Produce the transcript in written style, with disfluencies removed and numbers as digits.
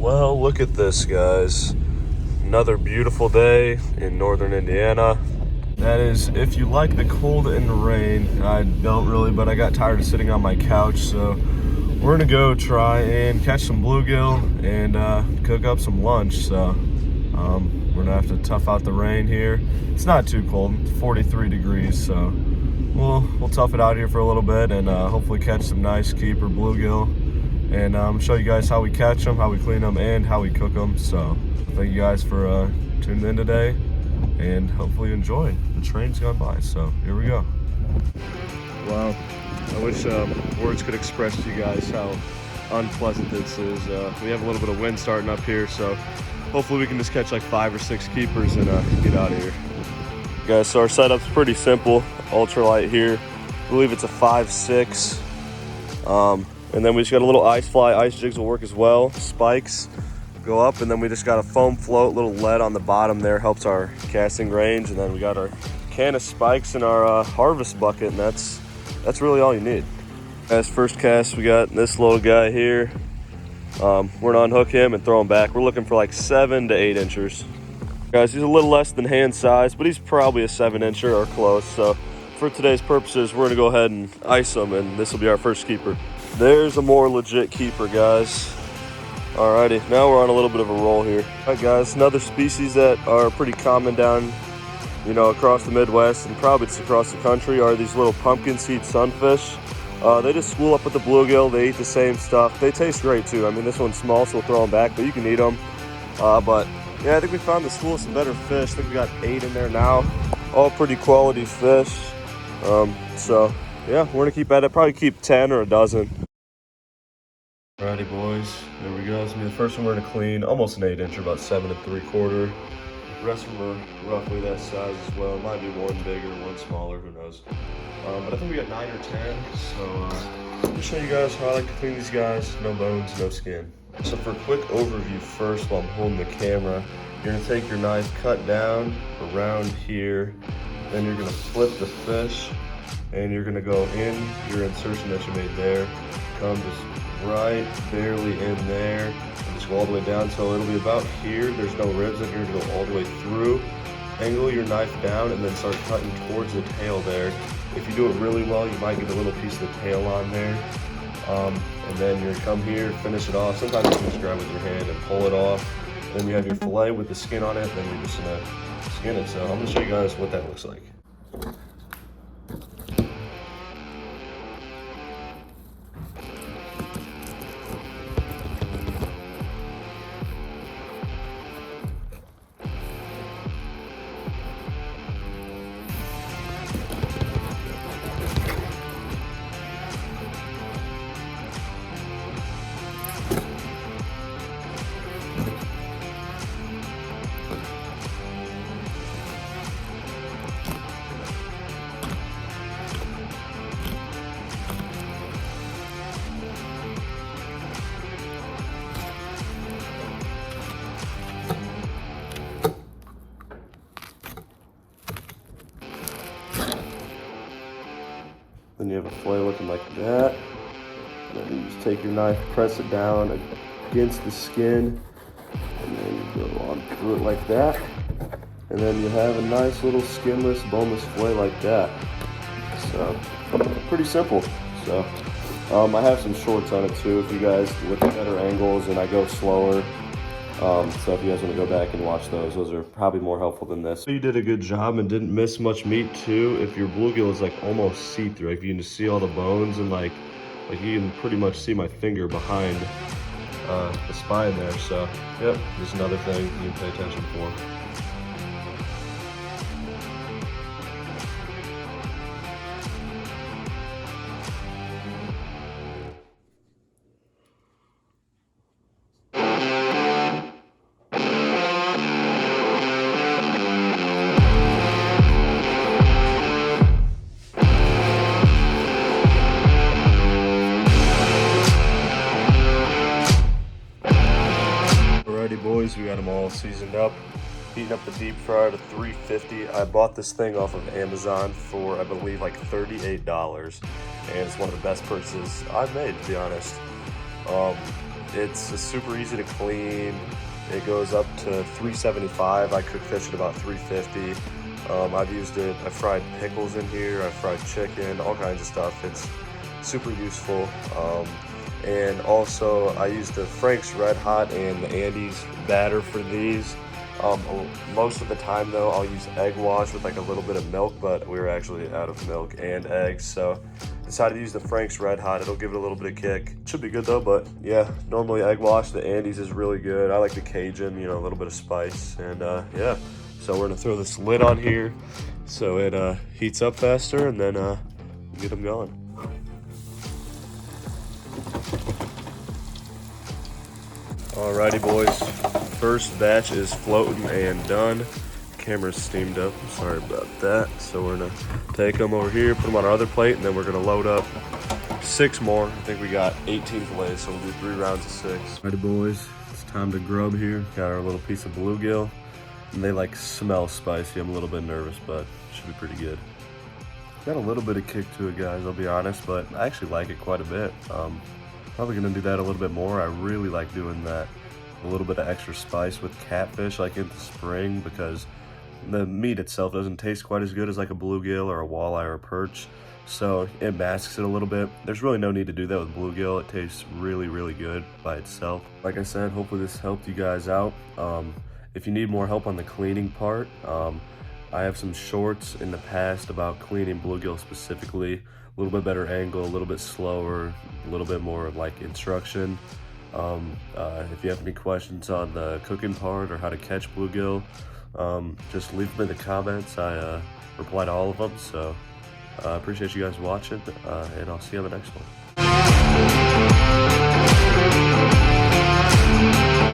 Well, look at this, guys. Another beautiful day in northern Indiana. That is, if you like the cold and the rain. I don't really, but I got tired of sitting on my couch, so we're gonna go try and catch some bluegill and cook up some lunch. So we're gonna have to tough out the rain here. It's not too cold, 43 degrees, so we'll tough it out here for a little bit and hopefully catch some nice keeper bluegill. And show you guys how we catch them, how we clean them, and how we cook them. So thank you guys for tuning in today, and hopefully you enjoy. The train's gone by, so here we go. Wow, I wish words could express to you guys how unpleasant this is. We have a little bit of wind starting up here, so hopefully we can just catch like 5 or 6 keepers and get out of here. Guys, so our setup's pretty simple. Ultralight here. I believe it's a 5.6. And then we just got a little ice fly. Ice jigs will work as well. Spikes go up, and then we just got a foam float, little lead on the bottom there, helps our casting range. And then we got our can of spikes in our harvest bucket, and that's really all you need. As first cast, we got this little guy here. We're gonna unhook him and throw him back. We're looking for like 7 to 8 inchers. Guys, he's a little less than hand size, but he's probably a 7-incher or close. So for today's purposes, we're gonna go ahead and ice him, and this will be our first keeper. There's a more legit keeper, guys. Alrighty, now we're on a little bit of a roll here. Alright guys, another species that are pretty common down, across the Midwest and probably just across the country are these little pumpkin seed sunfish. They just school up with the bluegill. They eat the same stuff. They taste great too. I mean, this one's small, so we'll throw them back, but you can eat them. But yeah, I think we found the school of some better fish. I think we got 8 in there now. All pretty quality fish. So yeah, we're gonna keep at it. Probably keep 10 or a dozen. Alrighty, boys, there we go. This is gonna be the first one we're gonna clean. Almost an 8-incher, about 7 3/4. The rest of them are roughly that size as well. Might be one bigger, one smaller, who knows. But I think we got 9 or 10. So I'll show you guys how I like to clean these guys. No bones, no skin. So for a quick overview first, while I'm holding the camera, you're gonna take your knife, cut down around here, then you're gonna flip the fish, and you're gonna go in your insertion that you made there, come just right barely in there, and just go all the way down so it'll be about here. There's no ribs, and you're gonna go all the way through. Angle your knife down and then start cutting towards the tail there. If you do it really well, you might get a little piece of the tail on there. And then you're gonna come here, finish it off. Sometimes you can just grab it with your hand and pull it off. Then you have your fillet with the skin on it, then you're just gonna skin it. So I'm gonna show you guys what that looks like. Then you have a fillet looking like that. And then you just take your knife, press it down against the skin, and then you go on through it like that. And then you have a nice little skinless, boneless fillet like that. So, pretty simple. So, I have some shorts on it too if you guys look at better angles and I go slower. So if you guys want to go back and watch those are probably more helpful than this. You did a good job and didn't miss much meat too. If your bluegill is like almost see-through, if you can just see all the bones and like you can pretty much see my finger behind the spine there. So yep, just another thing you can pay attention for. Boys, we got them all seasoned up, heating up the deep fryer to 350. I bought this thing off of Amazon for I believe like $38, and it's one of the best purchases I've made, to be honest. It's super easy to clean. It goes up to 375. I cook fish at about 350. I've used it, I fried pickles in here, I fried chicken, all kinds of stuff. It's super useful. And also I use the Frank's Red Hot and the Andes batter for these. Most of the time though, I'll use egg wash with like a little bit of milk, but we were actually out of milk and eggs, so decided to use the Frank's Red Hot. It'll give it a little bit of kick. Should be good though, but yeah, normally egg wash. The Andes is really good. I like the Cajun, you know, a little bit of spice, and yeah. So we're gonna throw this lid on here so it heats up faster, and then get them going. Alrighty boys, first batch is floating and done. Camera's steamed up, I'm sorry about that. So we're gonna take them over here, put them on our other plate, and then we're gonna load up 6 more. I think we got 18 fillets, so we'll do 3 rounds of 6. Alrighty boys, it's time to grub here. Got our little piece of bluegill, and they like smell spicy. I'm a little bit nervous, but it should be pretty good. Got a little bit of kick to it, guys, I'll be honest, but I actually like it quite a bit. Probably gonna do that a little bit more. I really like doing that, a little bit of extra spice with catfish like in the spring, because the meat itself doesn't taste quite as good as like a bluegill or a walleye or a perch, so it masks it a little bit. There's really no need to do that with bluegill. It tastes really, really good by itself. Like I said, hopefully this helped you guys out. If you need more help on the cleaning part, I have some shorts in the past about cleaning bluegill specifically. A little bit better angle, a little bit slower, a little bit more like instruction. If you have any questions on the cooking part or how to catch bluegill, just leave them in the comments. I reply to all of them, so I appreciate you guys watching, and I'll see you on the next one.